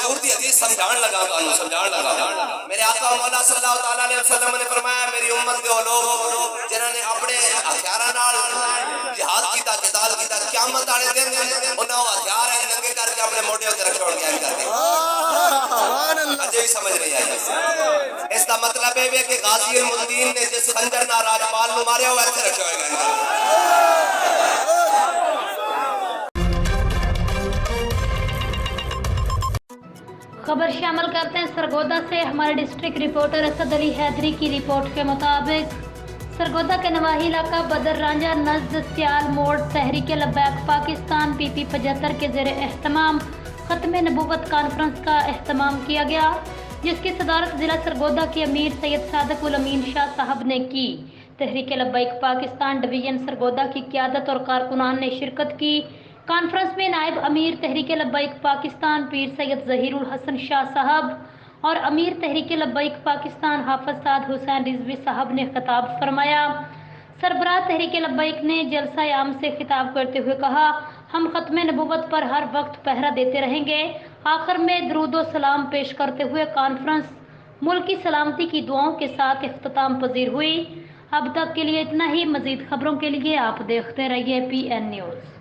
حضور دی حدیث سمجھان لگا میرے آقا مولا صلی اللہ تعالیٰ علیہ وسلم نے فرمایا میری امت کے وہ لوگ جنہوں نے اپنے ہتھیاراں نال جہاد کیتا قتال کیتا قیامت والے دن انہاں وہ ہتھیار ہیں ننگے کر کے اپنے موٹے تے رکھ چھوڑ کے آئے کرتے اجے بھی سمجھ نہیں آئی اس کا مطلب ہے کہ غازی المدین نے جس خنجر نال راجپال نو ماریا ہوا ایتھے رکھے ہوئے گئے خبر شامل کرتے ہیں سرگودا سے ہمارے ڈسٹرکٹ رپورٹر اسد علی حیدری کی رپورٹ کے مطابق سرگودا کے نواحی علاقہ بدر رانجھا نزد سیال موڑ تحریک لبیک پاکستان PP75 کے زیر اہتمام ختم نبوت کانفرنس کا اہتمام کیا گیا جس کی صدارت ضلع سرگودا کے امیر سید صادق الامین شاہ صاحب نے کی تحریک لبیک پاکستان ڈویژن سرگودا کی قیادت اور کارکنان نے شرکت کی کانفرنس میں نائب امیر تحریک لبیک پاکستان پیر سید ظہیر الحسن شاہ صاحب اور امیر تحریک لبیک پاکستان حافظ سعد حسین رضوی صاحب نے خطاب فرمایا سربراہ تحریک لبیک نے جلسہ عام سے خطاب کرتے ہوئے کہا ہم ختم نبوت پر ہر وقت پہرا دیتے رہیں گے آخر میں درود و سلام پیش کرتے ہوئے کانفرنس ملک کی سلامتی کی دعاؤں کے ساتھ اختتام پذیر ہوئی اب تک کے لیے اتنا ہی مزید خبروں کے لیے آپ دیکھتے رہیے PN نیوز